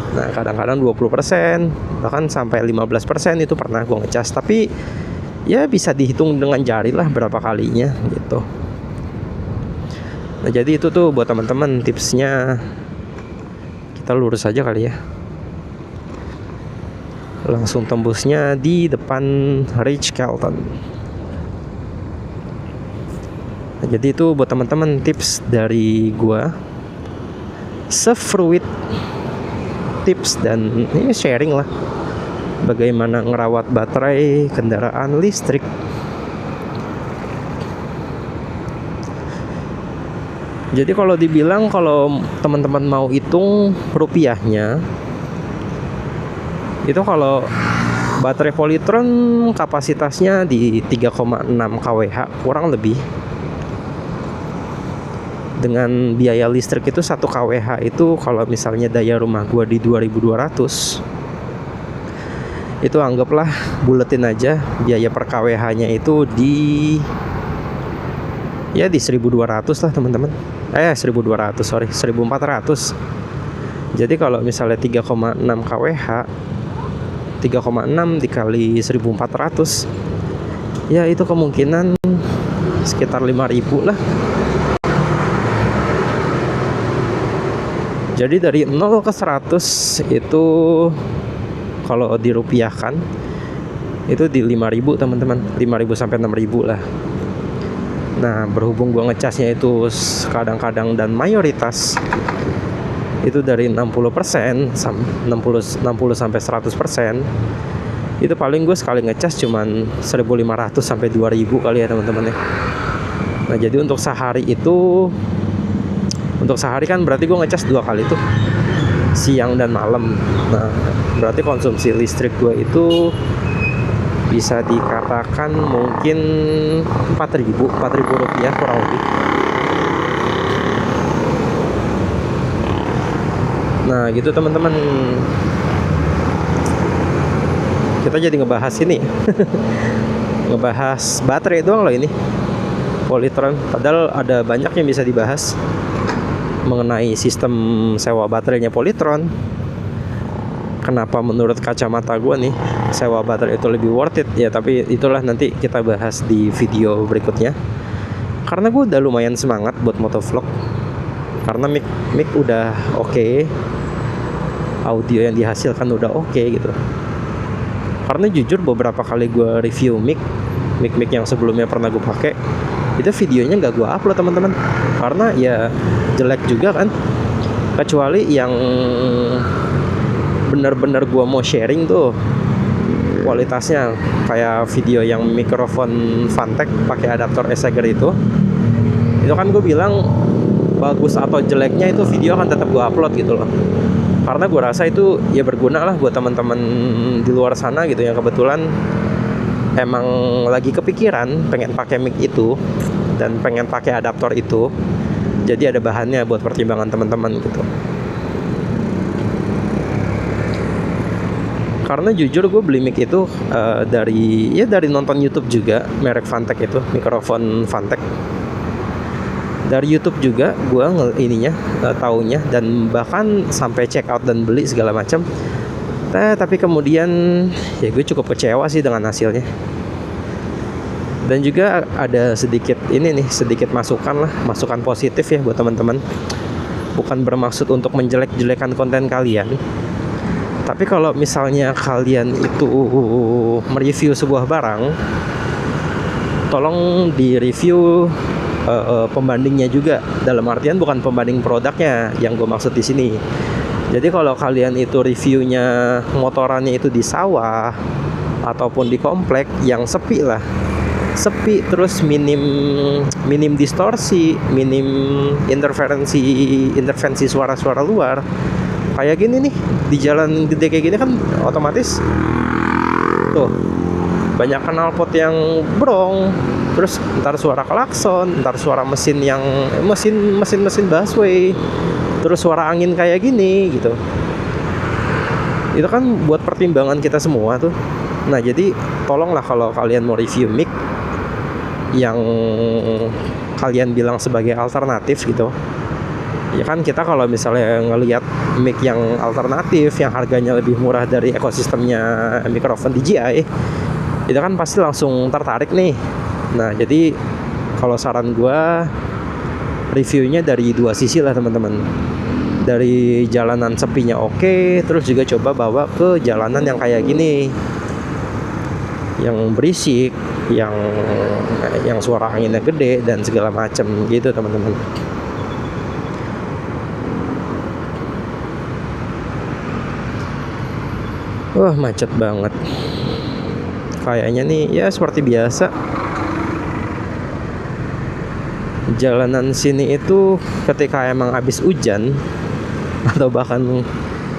Speaker 1: Nah kadang-kadang 20%, bahkan sampai 15% itu pernah gue ngecas. Tapi ya bisa dihitung dengan jari lah berapa kalinya gitu. Nah jadi itu tuh buat teman-teman tipsnya. Kita lurus aja kali ya. Langsung tembusnya di depan Ritz-Carlton. Nah, jadi itu buat teman-teman tips dari gua. Sefruit tips dan ini sharing lah bagaimana ngerawat baterai kendaraan listrik. Jadi kalau dibilang kalau teman-teman mau hitung rupiahnya, itu kalau baterai Polytron kapasitasnya di 3,6 kWh kurang lebih, dengan biaya listrik itu 1 kWh itu kalau misalnya daya rumah gua di 2200, itu anggaplah buletin aja biaya per kWh-nya itu di 1200 lah teman-teman. 1200 sorry 1400. Jadi kalau misalnya 3,6 kWh, 3,6 dikali 1400, ya itu kemungkinan sekitar 5.000 lah. Jadi dari 0 ke 100 itu kalau dirupiahkan itu di 5.000 teman-teman, 5.000 sampai 6.000 lah. Nah berhubung gua ngecasnya itu kadang-kadang dan mayoritas itu dari 60%, 60 sampai 100%, itu paling gue sekali ngecas cuman 1.500 sampai 2.000 kali ya teman-teman ya. Nah jadi untuk sehari kan berarti gue ngecas 2 kali tuh, siang dan malam. Nah berarti konsumsi listrik gue itu bisa dikatakan mungkin 4.000 rupiah kurang lebih. Nah gitu teman-teman, kita jadi ngebahas ini ngebahas baterai doang loh ini, Polytron. Padahal ada banyak yang bisa dibahas mengenai sistem sewa baterainya Polytron. Kenapa menurut kacamata gue nih sewa baterai itu lebih worth it ya, tapi itulah nanti kita bahas di video berikutnya. Karena gue udah lumayan semangat buat motovlog, karena mic udah oke, audio yang dihasilkan udah oke gitu. Karena jujur beberapa kali gue review mic yang sebelumnya pernah gue pakai, itu videonya nggak gue upload teman-teman, karena ya jelek juga kan. Kecuali yang bener-bener gue mau sharing tuh kualitasnya, kayak video yang mikrofon Fantech pakai adaptor Esager itu kan gue bilang bagus atau jeleknya itu video akan tetap gue upload gitu loh. Karena gue rasa itu ya berguna lah buat teman-teman di luar sana gitu yang kebetulan emang lagi kepikiran pengen pakai mic itu dan pengen pakai adaptor itu. Jadi ada bahannya buat pertimbangan teman-teman gitu. Karena jujur gue beli mic itu dari nonton YouTube juga, merek Fantech itu, mikrofon Fantech. Dari YouTube juga gue taunya, dan bahkan sampai check out dan beli segala macam. Tapi kemudian ya gue cukup kecewa sih dengan hasilnya. Dan juga ada sedikit masukan positif ya buat teman-teman. Bukan bermaksud untuk menjelek-jelekan konten kalian, Tapi kalau misalnya kalian itu mereview sebuah barang, tolong di-review pembandingnya juga. Dalam artian bukan pembanding produknya yang gue maksud di sini. Jadi kalau kalian itu reviewnya motorannya itu di sawah ataupun di komplek yang sepi lah, sepi terus minim distorsi, minim intervensi suara-suara luar. Kayak gini nih, di jalan gede kayak gini kan otomatis tuh banyak knalpot yang brong, terus ntar suara klakson, ntar suara mesin busway, terus suara angin kayak gini gitu. Itu kan buat pertimbangan kita semua tuh. Nah, jadi tolonglah kalau kalian mau review mic yang kalian bilang sebagai alternatif gitu, ya kan kita kalau misalnya ngelihat mic yang alternatif yang harganya lebih murah dari ekosistemnya mikrofon DJI, itu kan pasti langsung tertarik nih. Nah, jadi kalau saran gue, reviewnya dari dua sisi lah teman-teman. Dari jalanan sepinya oke, terus juga coba bawa ke jalanan yang kayak gini, yang berisik, yang suara anginnya gede dan segala macem gitu teman-teman. Wah, macet banget. Kayaknya nih ya seperti biasa. Jalanan sini itu ketika emang habis hujan atau bahkan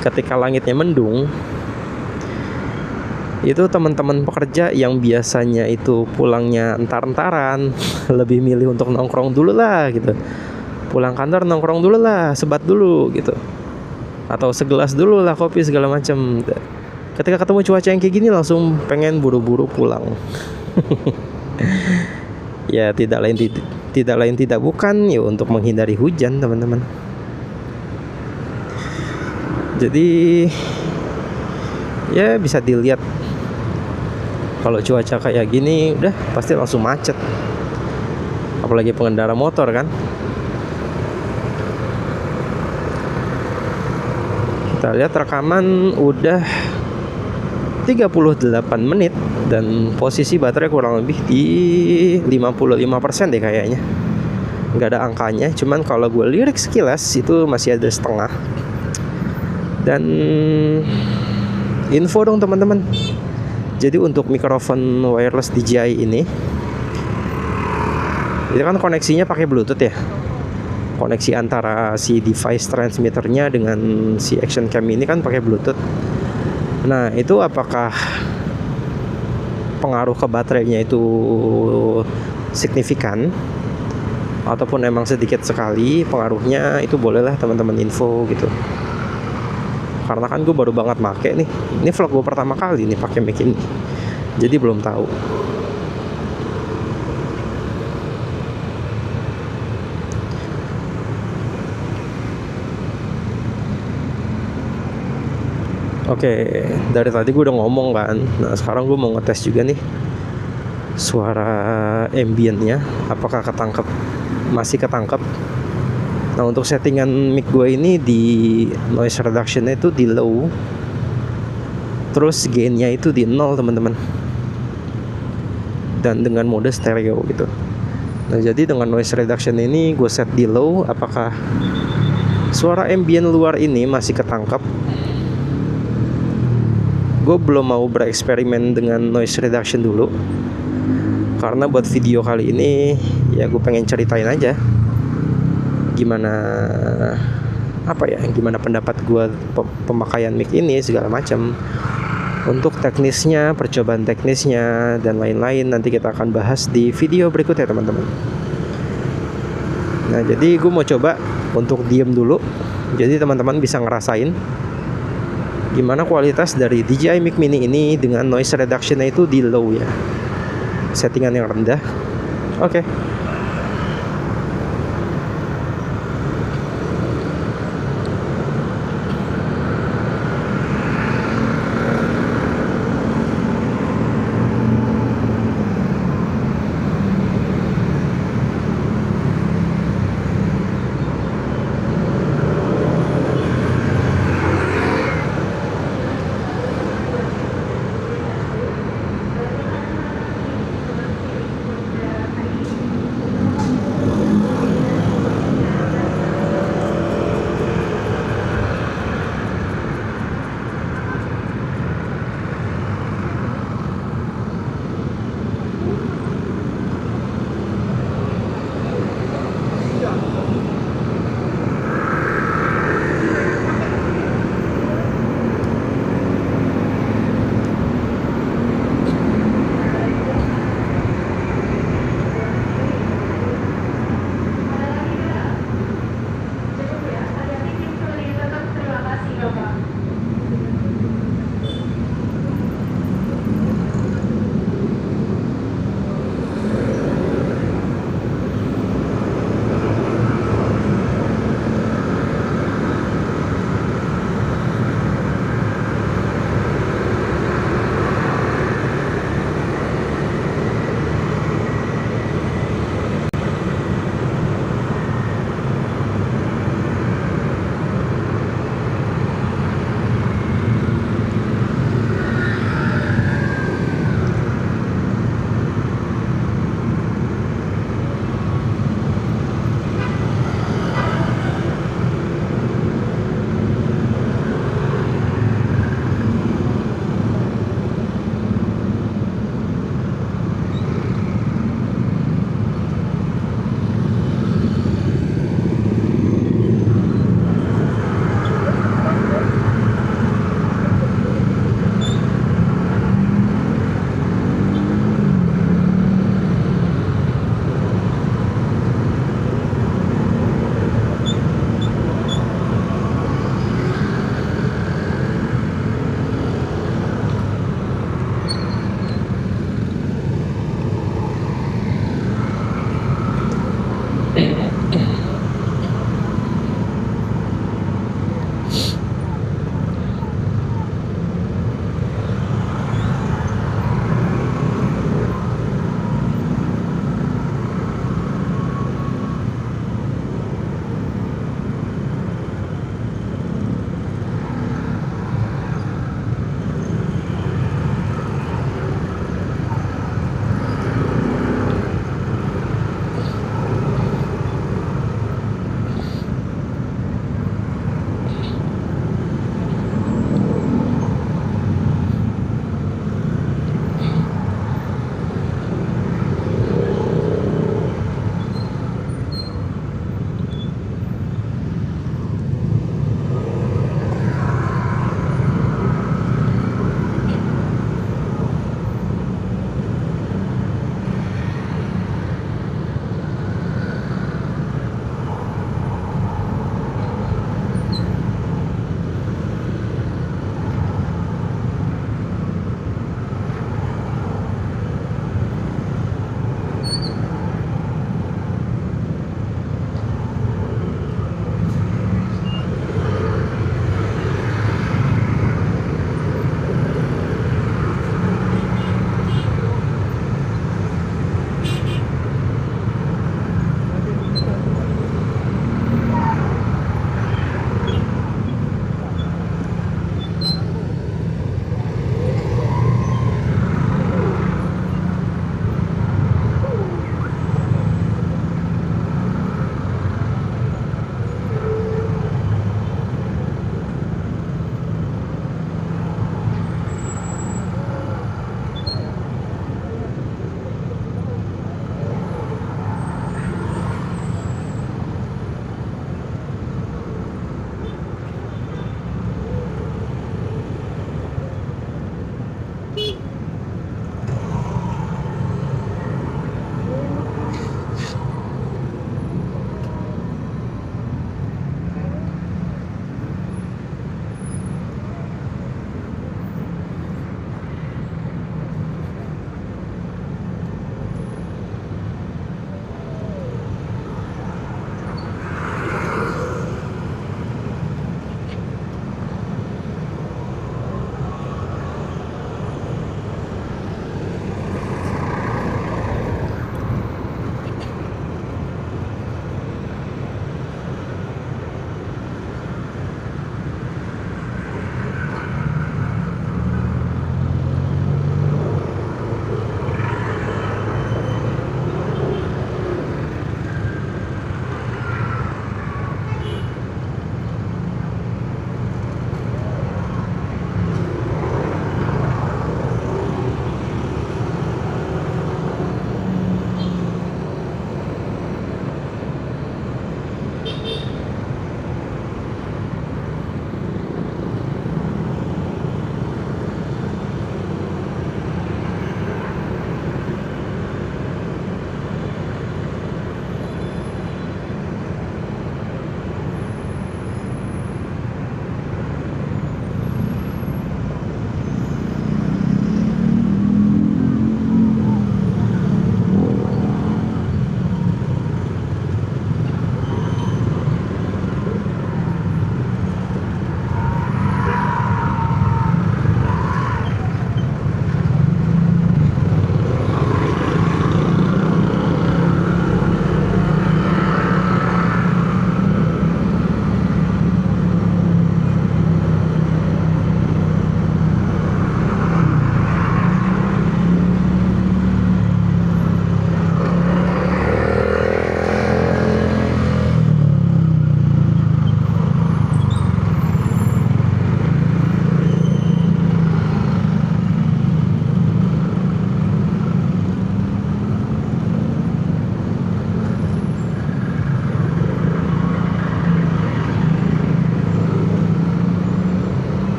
Speaker 1: ketika langitnya mendung, itu teman-teman pekerja yang biasanya itu pulangnya entar-entaran lebih milih untuk nongkrong dulu lah gitu. Pulang kantor nongkrong dulu lah, sebat dulu gitu. Atau segelas dulu lah kopi segala macam. Ketika ketemu cuaca yang kayak gini langsung pengen buru-buru pulang. Ya tidak lain tidak bukan ya untuk menghindari hujan teman-teman. Jadi ya bisa dilihat kalau cuaca kayak gini udah pasti langsung macet. Apalagi pengendara motor kan. Kita lihat rekaman udah 38 menit dan posisi baterai kurang lebih di 55% deh kayaknya. Nggak ada angkanya, cuman kalau gue lirik sekilas itu masih ada setengah. Dan info dong teman-teman. Jadi untuk mikrofon wireless DJI ini, itu kan koneksinya pakai Bluetooth ya. Koneksi antara si device transmitternya dengan si action cam ini kan pakai Bluetooth. Nah, itu apakah pengaruh ke baterainya itu signifikan ataupun emang sedikit sekali pengaruhnya, itu bolehlah teman-teman info gitu. Karena kan gue baru banget make nih. Ini vlog gue pertama kali nih pakai mic ini. Jadi belum tahu. Oke, dari tadi gue udah ngomong kan. Nah, sekarang gue mau ngetes juga nih suara ambientnya, apakah ketangkep, masih ketangkep. Nah, untuk settingan mic gue ini di noise reduction-nya itu di low, terus gain-nya itu di 0 teman-teman, dan dengan mode stereo gitu. Nah, jadi dengan noise reduction ini gue set di low, apakah suara ambient luar ini masih ketangkep. Gue belum mau bereksperimen dengan noise reduction dulu, karena buat video kali ini ya gue pengen ceritain aja gimana pendapat gue pemakaian mic ini segala macam. Untuk teknisnya, percobaan teknisnya dan lain-lain nanti kita akan bahas di video berikutnya teman-teman. Nah, jadi gue mau coba untuk diem dulu, jadi teman-teman bisa ngerasain gimana kualitas dari DJI Mic Mini ini dengan noise reduction-nya itu di low ya, settingan yang rendah. Oke.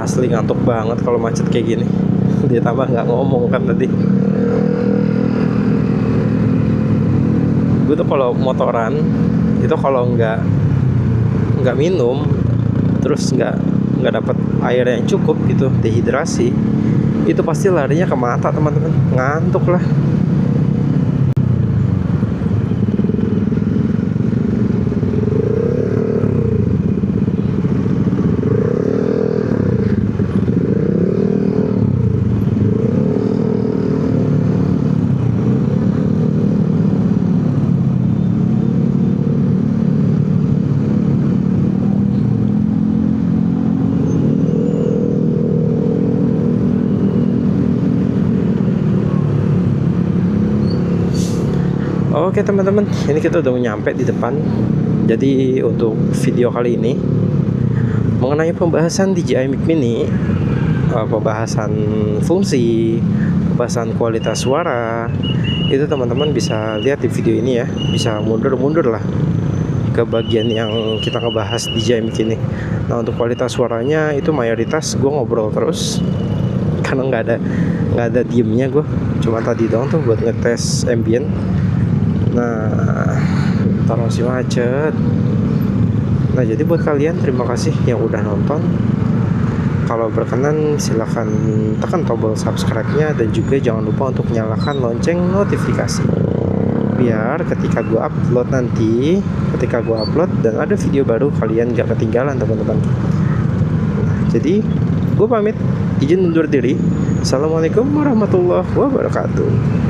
Speaker 1: Asli ngantuk banget kalau macet kayak gini. Dia tambah nggak ngomong kan tadi. Gue tuh kalau motoran itu kalau nggak minum, terus nggak dapat air yang cukup gitu, dehidrasi, itu pasti larinya ke mata teman-teman, ngantuk lah. Oke teman-teman, ini kita udah nyampe di depan. Jadi untuk video kali ini mengenai pembahasan DJI Mic Mini, pembahasan fungsi, pembahasan kualitas suara, itu teman-teman bisa lihat di video ini ya. Bisa mundur-mundur lah ke bagian yang kita ngebahas DJI Mic ini. Nah untuk kualitas suaranya itu mayoritas gue ngobrol terus karena nggak ada diemnya gue. Cuma tadi doang tuh buat ngetes ambient. Nah, tolong si macet. Nah, jadi buat kalian terima kasih yang udah nonton. Kalau berkenan silahkan tekan tombol subscribe-nya dan juga jangan lupa untuk nyalakan lonceng notifikasi. Biar ketika gua upload nanti, ketika gua upload dan ada video baru kalian gak ketinggalan teman-teman. Nah, jadi gua pamit, izin undur diri. Assalamualaikum warahmatullahi wabarakatuh.